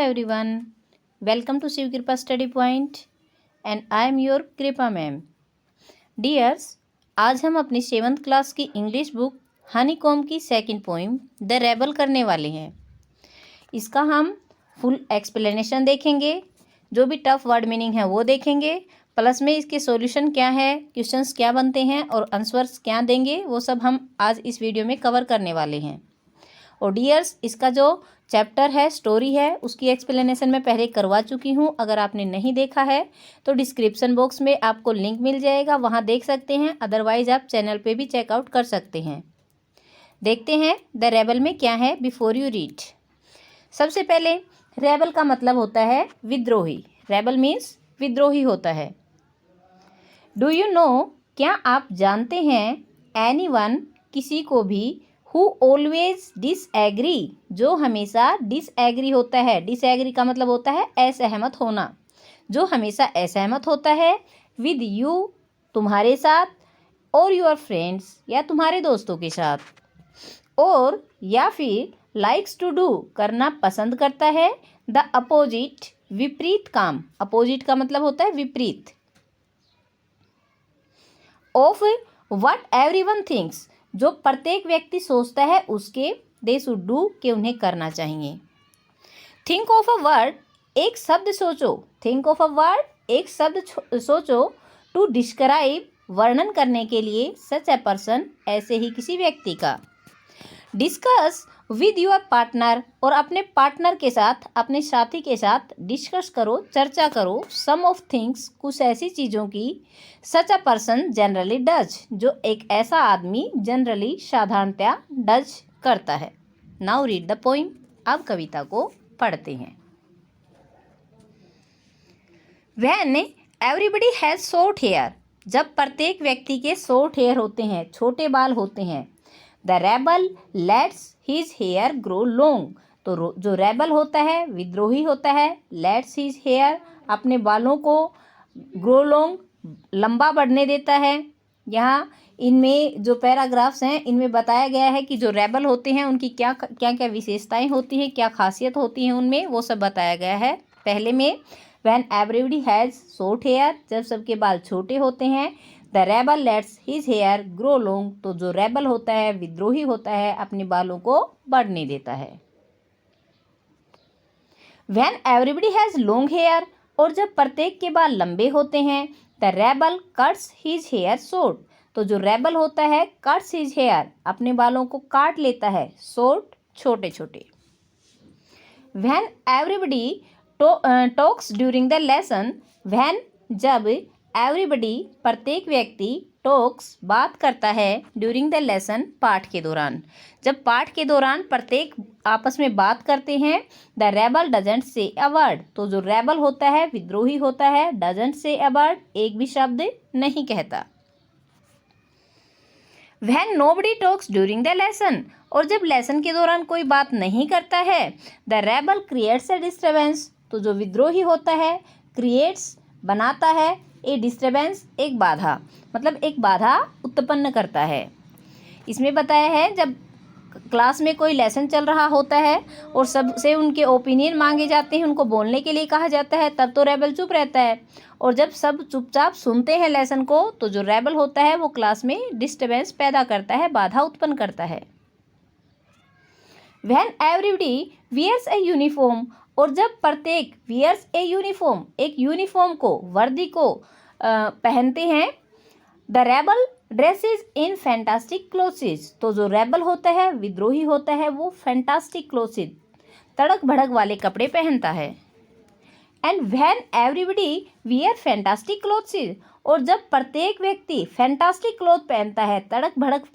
everyone, welcome to Shiv Kripa Study Point and I am your Kripa ma'am. Dears, आज हम अपनी 7th class की English book honeycomb की second poem the rebel करने वाले हैं। इसका हम फुल एक्सप्लेनेशन देखेंगे, जो भी टफ वर्ड मीनिंग है वो देखेंगे, प्लस में इसके सॉल्यूशन क्या है, क्वेश्चंस क्या बनते हैं और आंसर्स क्या देंगे, वो सब हम आज इस वीडियो में कवर करने वाले हैं। और डियर्स, इसका जो चैप्टर है, स्टोरी है, उसकी एक्सप्लेनेशन मैं पहले करवा चुकी हूँ। अगर आपने नहीं देखा है तो डिस्क्रिप्शन बॉक्स में आपको लिंक मिल जाएगा, वहाँ देख सकते हैं। अदरवाइज आप चैनल पे भी चेकआउट कर सकते हैं। देखते हैं द रेबल में क्या है बिफोर यू रीड। सबसे पहले रेबल का मतलब होता है विद्रोही। रेबल मीन्स विद्रोही होता है। डू यू नो, क्या आप जानते हैं, एनीवन किसी को भी, हु ऑलवेज डिसएग्री जो हमेशा डिसएग्री होता है। डिसएग्री का मतलब होता है असहमत होना, जो हमेशा असहमत होता है। विद यू तुम्हारे साथ, और योर फ्रेंड्स या तुम्हारे दोस्तों के साथ, और या फिर लाइक्स टू डू करना पसंद करता है। द अपोजिट विपरीत काम। अपोजिट का मतलब होता है विपरीत। ऑफ व्हाट एवरीवन थिंक्स जो प्रत्येक व्यक्ति सोचता है उसके, दे शुड डू के उन्हें करना चाहिए। थिंक ऑफ अ वर्ड एक शब्द सोचो। थिंक ऑफ अ वर्ड एक शब्द सोचो। टू डिस्क्राइब वर्णन करने के लिए, सच ए पर्सन ऐसे ही किसी व्यक्ति का। डिस्कस विद योर पार्टनर और अपने पार्टनर के साथ, अपने साथी के साथ डिस्कस करो, चर्चा करो। सम ऑफ थिंग्स कुछ ऐसी चीज़ों की, such a person generally does जो एक ऐसा आदमी जनरली साधारणतया डज करता है। Now read the poem. अब कविता को पढ़ते हैं। When everybody has short hair जब प्रत्येक व्यक्ति के शॉर्ट हेयर होते हैं, छोटे बाल होते हैं। The rebel lets his hair grow long तो जो रेबल होता है, विद्रोही होता है, लेट्स हिज हेयर अपने बालों को ग्रो लॉन्ग लंबा बढ़ने देता है। यहाँ इनमें जो पैराग्राफ्स हैं इनमें बताया गया है कि जो रेबल होते हैं उनकी क्या क्या क्या विशेषताएं होती हैं, क्या खासियत होती हैं उनमें, वो सब बताया गया है। पहले में when everybody has short hair जब सबके बाल छोटे होते हैं। The rebel lets his hair grow long तो जो रेबल होता है, विद्रोही होता है, अपने बालों को बढ़ने देता है। When everybody has long hair और जब प्रत्येक के बाल लंबे होते हैं। The rebel cuts his hair short तो जो रेबल होता है, कट्स हिज हेयर अपने बालों को काट लेता है, शॉर्ट छोटे छोटे। When everybody talks during the lesson when जब एवरीबडी प्रत्येक व्यक्ति, टॉक्स बात करता है, ड्यूरिंग द लेसन पाठ के दौरान, जब पाठ के दौरान प्रत्येक आपस में बात करते हैं। The rebel doesn't say a word तो जो रेबल होता है, विद्रोही होता है, डजंट से अ वर्ड एक भी शब्द नहीं कहता। When nobody talks during the lesson और जब लेसन के दौरान कोई बात नहीं करता है। The rebel creates a disturbance तो जो विद्रोही होता है, क्रिएट्स बनाता है, ए डिस्टर्बेंस एक बाधा, मतलब एक बाधा उत्पन्न करता है। इसमें बताया है जब क्लास में कोई लेसन चल रहा होता है और सबसे उनके ओपिनियन मांगे जाते हैं, उनको बोलने के लिए कहा जाता है, तब तो रेबल चुप रहता है। और जब सब चुपचाप सुनते हैं लेसन को तो जो रेबल होता है वो क्लास में डिस्टर्बेंस पैदा करता है, बाधा उत्पन्न करता है। When everybody wears a uniform और जब प्रत्येक वियर्स ए यूनिफॉर्म एक यूनिफॉर्म को, वर्दी को पहनते हैं। The rebel dresses in fantastic clothes तो जो रेबल होता है, विद्रोही होता है, वो फैंटास्टिक क्लोथ्स तड़क भड़क वाले कपड़े पहनता है। And when everybody wear fantastic clothes और जब प्रत्येक व्यक्ति फैंटास्टिक क्लोथ पहनता है, तड़क भड़क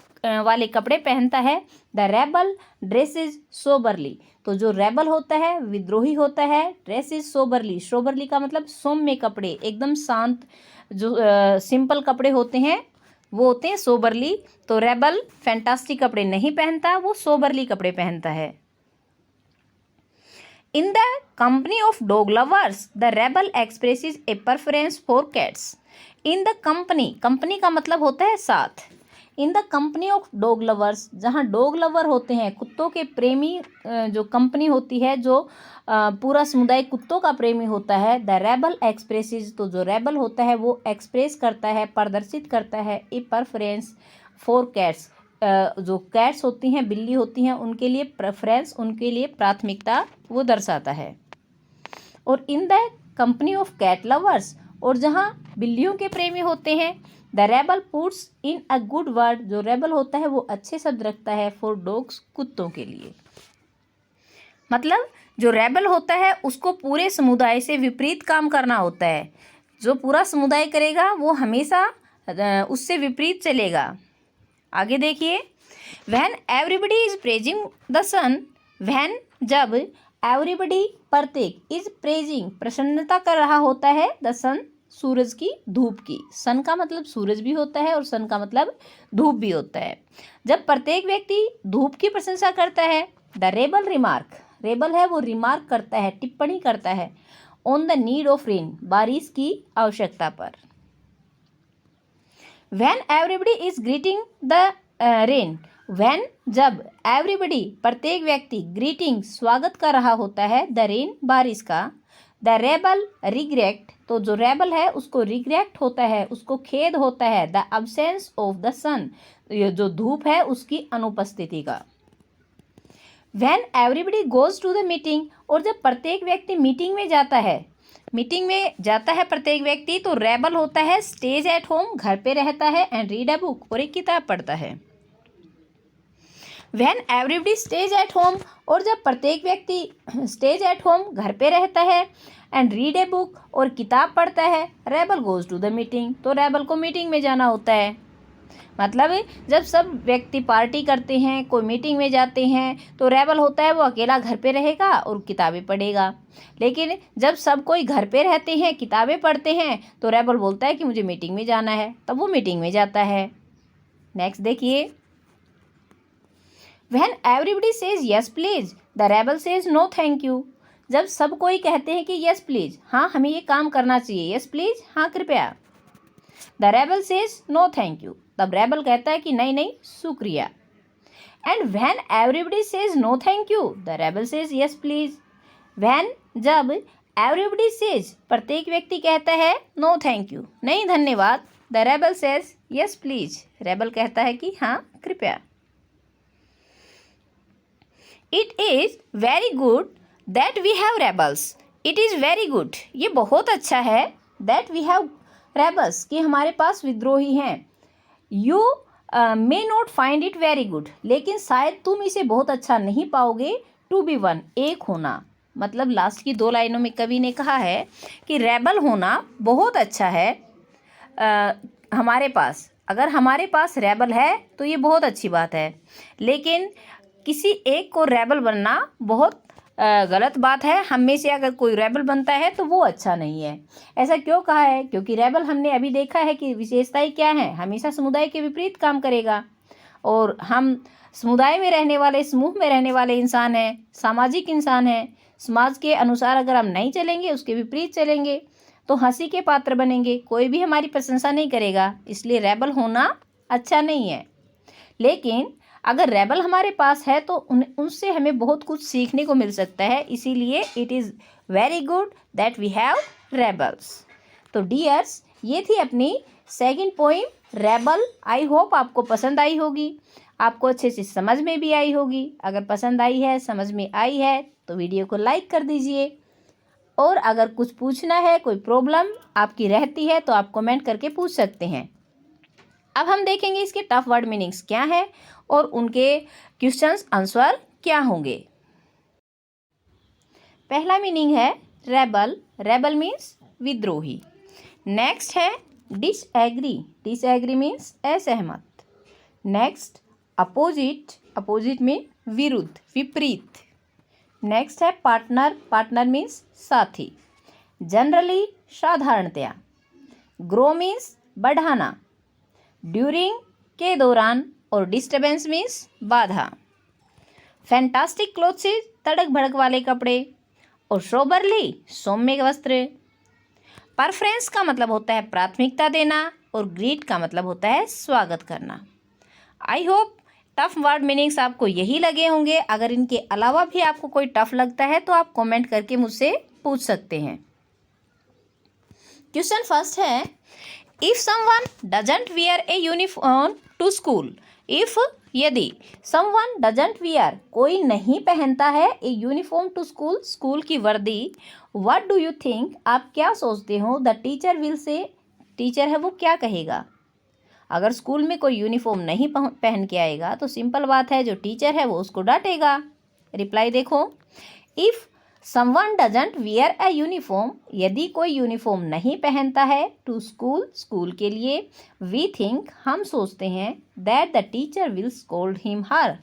वाले कपड़े पहनता है। द रेबल ड्रेसेस सोबरली तो जो रेबल होता है, विद्रोही होता है, ड्रेसेस सोबरली, सोबरली का मतलब सौम्य कपड़े, एकदम शांत, जो सिंपल कपड़े होते हैं वो होते हैं सोबरली। तो रेबल फैंटास्टिक कपड़े नहीं पहनता, वो सोबरली कपड़े पहनता है। इन the company of dog lovers the rebel expresses A preference for cats. In the company, company का मतलब होता है साथ। इन the company of dog lovers, जहाँ डॉग लवर होते हैं, कुत्तों के प्रेमी जो कंपनी होती है, जो पूरा समुदाय कुत्तों का प्रेमी होता है। द रेबल एक्सप्रेसेस, तो जो रेबल होता है वो एक्सप्रेस करता है, प्रदर्शित करता है ए प्रेफरेंस फॉर कैट्स, जो कैट्स होती हैं, बिल्ली होती हैं, उनके लिए प्रेफरेंस, उनके लिए प्राथमिकता वो दर्शाता है। और in the company of cat lovers, और जहाँ बिल्लियों के प्रेमी होते हैं, the rebel puts in a good word, जो रेबल होता है वो अच्छे शब्द रखता है फॉर डॉग्स, कुत्तों के लिए। मतलब जो रेबल होता है उसको पूरे समुदाय से विपरीत काम करना होता है। जो पूरा समुदाय करेगा वो हमेशा उससे विपरीत चलेगा। आगे देखिए, when everybody is praising the sun, when जब एवरीबडी प्रत्येक इज प्रेजिंग प्रसन्नता कर रहा होता है, द सन सूरज की, धूप की। सन का मतलब सूरज भी होता है और सन का मतलब धूप भी होता है। जब प्रत्येक व्यक्ति धूप की प्रशंसा करता है, द रेबल रिमार्क, रेबल है वो रिमार्क करता है, टिप्पणी करता है, on the need of rain, बारिश की आवश्यकता पर। When everybody is greeting the rain, when जब एवरीबडी प्रत्येक व्यक्ति ग्रीटिंग स्वागत कर रहा होता है, द रेन बारिश का, द रेबल रिग्रेट, तो जो रेबल है उसको रिग्रेट होता है, उसको खेद होता है, the absence of the sun, जो धूप है उसकी अनुपस्थिति का। When everybody goes to the meeting, और जब प्रत्येक व्यक्ति मीटिंग में जाता है, मीटिंग में जाता है प्रत्येक व्यक्ति, तो रेबल होता है स्टेज एट होम, घर पे रहता है, एंड रीड अ बुक, और एक किताब पढ़ता है। When everybody stage at home, और जब प्रत्येक व्यक्ति स्टेज एट होम, घर पे रहता है, एंड रीड ए बुक, और किताब पढ़ता है, rebel goes to the meeting, तो रेबल को मीटिंग में जाना होता है। मतलब जब सब व्यक्ति पार्टी करते हैं, कोई मीटिंग में जाते हैं, तो रेबल होता है वो अकेला घर पे रहेगा और किताबें पढ़ेगा। लेकिन जब सब कोई घर पे रहते हैं, किताबें पढ़ते हैं, तो रेबल बोलता है कि मुझे मीटिंग में जाना है, तब वो मीटिंग में जाता है। नेक्स्ट देखिए, when everybody says yes please, the rebel says no thank you, जब सब कोई कहते हैं कि यस प्लीज, हाँ हमें ये काम करना चाहिए, यस प्लीज, हाँ कृपया, the rebel says no thank you, तब रेबल कहता है कि नहीं नहीं शुक्रिया। And when everybody says no thank you, the rebel says yes please, when जब एवरीबडी सेज प्रत्येक व्यक्ति कहता है नो थैंक यू, नहीं धन्यवाद, the rebel says yes please, rebel कहता है कि हाँ कृपया। It is very good that we have rebels, it is very good, ये बहुत अच्छा है, दैट वी हैव रेबल्स, कि हमारे पास विद्रोही हैं। You may not find it very good, लेकिन शायद तुम इसे बहुत अच्छा नहीं पाओगे, टू बी वन, एक होना। मतलब लास्ट की 2 लाइनों में कवि ने कहा है कि रेबल होना बहुत अच्छा है हमारे पास, अगर हमारे पास रेबल है तो ये बहुत अच्छी बात है, लेकिन किसी एक को रेबल बनना बहुत गलत बात है। हम में से अगर कोई रेबल बनता है तो वो अच्छा नहीं है। ऐसा क्यों कहा है? क्योंकि रेबल हमने अभी देखा है कि विशेषताएं क्या हैं, हमेशा समुदाय के विपरीत काम करेगा, और हम समुदाय में रहने वाले, समूह में रहने वाले इंसान हैं, सामाजिक इंसान हैं। समाज के अनुसार अगर हम नहीं चलेंगे, उसके विपरीत चलेंगे, तो हंसी के पात्र बनेंगे, कोई भी हमारी प्रशंसा नहीं करेगा। इसलिए रेबल होना अच्छा नहीं है। लेकिन अगर रेबल हमारे पास है तो उनसे हमें बहुत कुछ सीखने को मिल सकता है। इसीलिए it is very good that we have rebels. तो डियर्स, ये थी अपनी second poem rebel. I hope आपको पसंद आई होगी, आपको अच्छे से समझ में भी आई होगी। अगर पसंद आई है, समझ में आई है, तो वीडियो को लाइक कर दीजिए, और अगर कुछ पूछना है, कोई प्रॉब्लम आपकी रहती है, तो आप कमेंट करके पूछ सकते हैं। अब हम देखेंगे इसके टफ वर्ड मीनिंग्स क्या है और उनके क्वेश्चंस आंसर क्या होंगे। पहला मीनिंग है रेबल। रेबल मीन्स विद्रोही। नेक्स्ट है डिसएग्री। डिसएग्री मीन्स असहमत। Next opposite. अपोजिट मीन विरुद्ध, विपरीत। नेक्स्ट है पार्टनर। पार्टनर मीन्स साथी। जनरली साधारणतया। ग्रो मीन्स बढ़ाना। ड्यूरिंग के दौरान, और डिस्टर्बेंस मीन्स बाधा। फैंटास्टिक क्लोथ्स तड़क भड़क वाले कपड़े, और सोबरली सौम्य वस्त्र। प्रेफरेंस का मतलब होता है प्राथमिकता देना, और ग्रीट का मतलब होता है स्वागत करना। I hope tough word meanings आपको यही लगे होंगे। अगर इनके अलावा भी आपको कोई टफ लगता है तो आप कमेंट करके मुझसे पूछ सकते हैं। क्वेश्चन फर्स्ट है, if someone doesn't wear a uniform to school, if यदि समवन डजंट वियर कोई नहीं पहनता है a uniform to school school की वर्दी, व्हाट डू यू थिंक आप क्या सोचते हो the teacher will say, teacher है वो क्या कहेगा। अगर स्कूल में कोई यूनिफॉर्म नहीं पहन के आएगा तो सिंपल बात है जो टीचर है वो उसको डांटेगा। रिप्लाई देखो, if someone doesn't wear a uniform, यदि कोई यूनिफॉर्म नहीं पहनता है, टू स्कूल स्कूल के लिए, वी थिंक हम सोचते हैं, that the teacher will scold him her,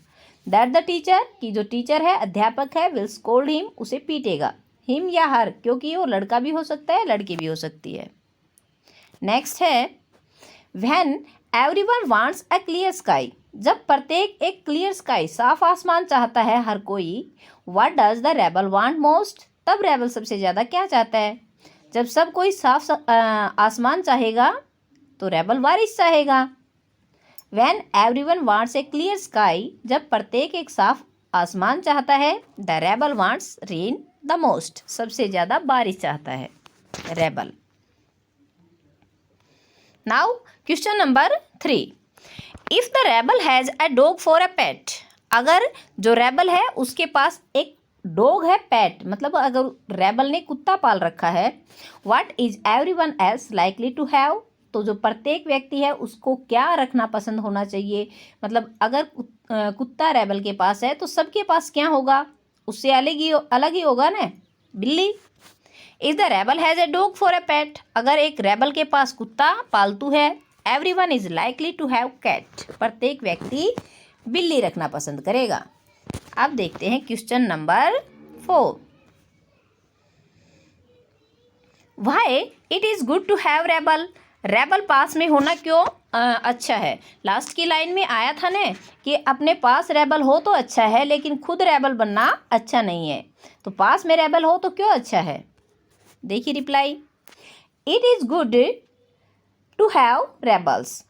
that the teacher की जो टीचर है अध्यापक है, विल स्कोल्ड हिम उसे पीटेगा, हिम या हर क्योंकि वो लड़का भी हो सकता है लड़की भी हो सकती है। नेक्स्ट है, when everyone wants a clear sky, जब प्रत्येक एक क्लियर स्काई साफ आसमान चाहता है हर कोई, what does the rebel want most, तब रेबल सबसे ज़्यादा क्या चाहता है। जब सब कोई साफ आसमान चाहेगा तो रेबल बारिश चाहेगा। When everyone wants a clear sky, जब प्रत्येक एक साफ आसमान चाहता है, the rebel wants rain the most, सबसे ज़्यादा बारिश चाहता है rebel. Now question number 3, if the rebel has a dog for a pet, अगर जो रेबल है उसके पास एक डॉग है पेट, मतलब अगर रेबल ने कुत्ता पाल रखा है, what is everyone else likely to have, तो जो प्रत्येक व्यक्ति है उसको क्या रखना पसंद होना चाहिए। मतलब अगर कुत्ता रेबल के पास है तो सबके पास क्या होगा, उससे अलग ही होगा ना, बिल्ली। If the rebel has a dog for a pet, अगर एक रेबल के पास कुत्ता पालतू है, everyone is likely to have cat, प्रत्येक व्यक्ति बिल्ली रखना पसंद करेगा। अब देखते हैं question number 4, why it is good to have rebel, rebel पास में होना क्यों अच्छा है। लास्ट की लाइन में आया था ना कि अपने पास रेबल हो तो अच्छा है लेकिन खुद रेबल बनना अच्छा नहीं है, तो पास में रेबल हो तो क्यों अच्छा है। देखिए reply, it is good to have rebels,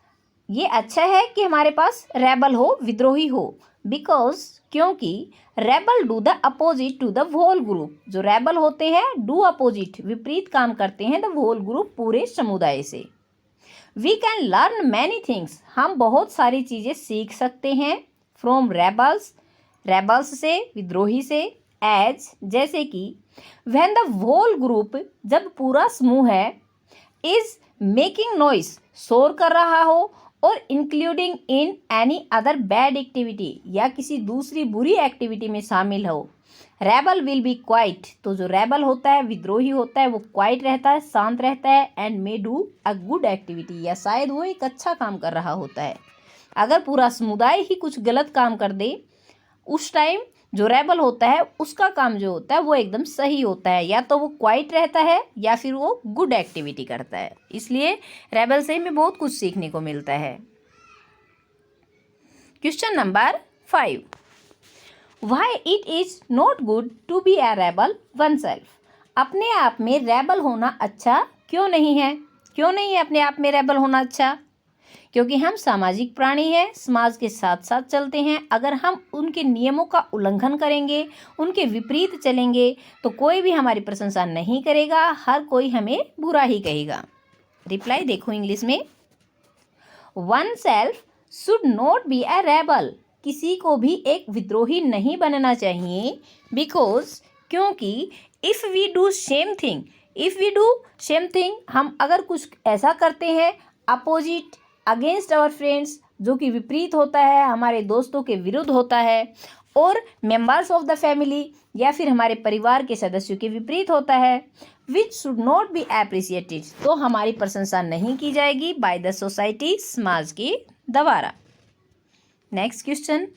ये अच्छा है कि हमारे पास रेबल हो, विद्रोही हो, बिकॉज क्योंकि rebel do the opposite to the whole group, जो रेबल होते हैं डू अपोजिट विपरीत काम करते हैं द होल ग्रुप पूरे समुदाय से। We can learn many things, हम बहुत सारी चीज़ें सीख सकते हैं फ्रॉम रेबल्स, रेबल्स से विद्रोही से, एज जैसे कि व्हेन द होल ग्रुप, जब पूरा समूह है, इज मेकिंग नॉइस शोर कर रहा हो, और including in any other bad activity, या किसी दूसरी बुरी एक्टिविटी में शामिल हो, रेबल विल बी क्वाइट, तो जो रेबल होता है विद्रोही होता है वो क्वाइट रहता है, शांत रहता है, and may do a good activity, या शायद वो एक अच्छा काम कर रहा होता है। अगर पूरा समुदाय ही कुछ गलत काम कर दे उस टाइम जो रेबल होता है उसका काम जो होता है वो एकदम सही होता है, या तो वो क्वाइट रहता है या फिर वो गुड एक्टिविटी करता है। इसलिए रेबल से हमें बहुत कुछ सीखने को मिलता है। Question number 5, why it is not good to be a rebel oneself, अपने आप में रेबल होना अच्छा क्यों नहीं है। क्यों नहीं है अपने आप में रेबल होना अच्छा, क्योंकि हम सामाजिक प्राणी हैं, समाज के साथ साथ चलते हैं। अगर हम उनके नियमों का उल्लंघन करेंगे, उनके विपरीत चलेंगे, तो कोई भी हमारी प्रशंसा नहीं करेगा, हर कोई हमें बुरा ही कहेगा। रिप्लाई देखो इंग्लिश में, one self should not be a rebel, किसी को भी एक विद्रोही नहीं बनना चाहिए, बिकॉज क्योंकि if we do same thing, हम अगर कुछ ऐसा करते हैं अपोजिट अगेंस्ट आवर फ्रेंड्स, जो कि विपरीत होता है, हमारे दोस्तों के विरुद्ध होता है, और मेंबर्स ऑफ द फैमिली, या फिर हमारे परिवार के सदस्यों के विपरीत होता है, which should not be appreciated, तो हमारी प्रशंसा नहीं की जाएगी बाय द सोसाइटी, समाज के द्वारा। Next question,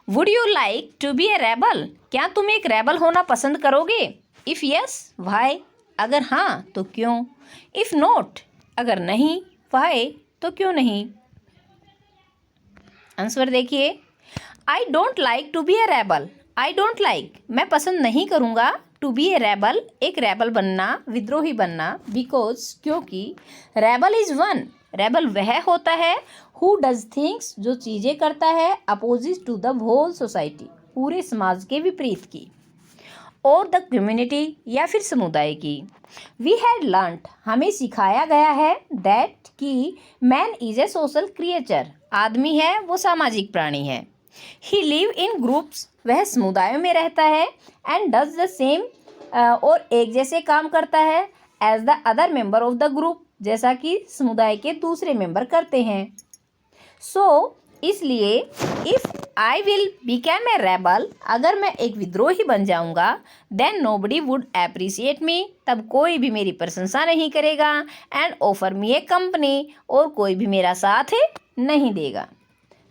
would you like to be a rebel, क्या तुम एक रेबल होना पसंद करोगे। इफ़ यस व्हाई, अगर हाँ तो क्यों। इफ़ नॉट, अगर नहीं, व्हाई, तो क्यों नहीं। आंसर देखिए, I don't like to be a rebel, I don't like, मैं पसंद नहीं करूँगा, टू बी ए रेबल, एक रेबल बनना, विद्रोही बनना, बिकॉज क्योंकि रेबल इज़ वन, रेबल वह होता है हु डज थिंग्स, जो चीज़ें करता है, opposite to the whole society, पूरे समाज के विपरीत की, और द कम्युनिटी, या फिर समुदाय की। वी हैड लर्नड, हमें सिखाया गया है, दैट कि man is a social creature, आदमी है वो सामाजिक प्राणी है। ही लिव इन ग्रुप्स, वह समुदायों में रहता है, एंड डज द सेम, और एक जैसे काम करता है, as the other member of the group, जैसा कि समुदाय के दूसरे मेंबर करते हैं। सो इसलिए if I will become a rebel, अगर मैं एक विद्रोही बन जाऊंगा, देन नोबडी वुड अप्रिसिएट मी, तब कोई भी मेरी प्रशंसा नहीं करेगा, and offer me A company, और कोई भी मेरा साथ नहीं देगा।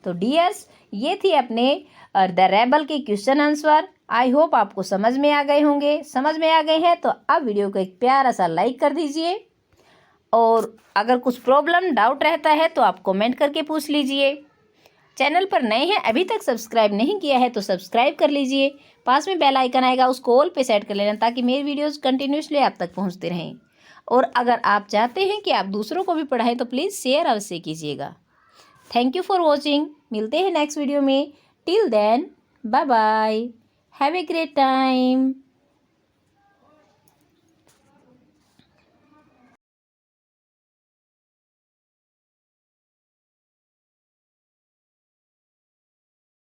तो डियर्स, ये थी अपने द रेबल के क्वेश्चन आंसर। आई होप आपको समझ में आ गए होंगे। समझ में आ गए हैं तो अब वीडियो को एक प्यारा सा लाइक कर दीजिए, और अगर कुछ प्रॉब्लम डाउट रहता है तो आप कमेंट करके पूछ लीजिए। चैनल पर नए हैं, अभी तक सब्सक्राइब नहीं किया है तो सब्सक्राइब कर लीजिए। पास में बेल आइकन आएगा, उसको ऑल पे सेट कर लेना, ताकि मेरी वीडियोस कंटिन्यूसली आप तक पहुंचते रहें। और अगर आप चाहते हैं कि आप दूसरों को भी पढ़ाएं तो प्लीज़ शेयर अवश्य कीजिएगा। Thank you for watching. मिलते हैं नेक्स्ट वीडियो में। Till then, bye bye, have a great time.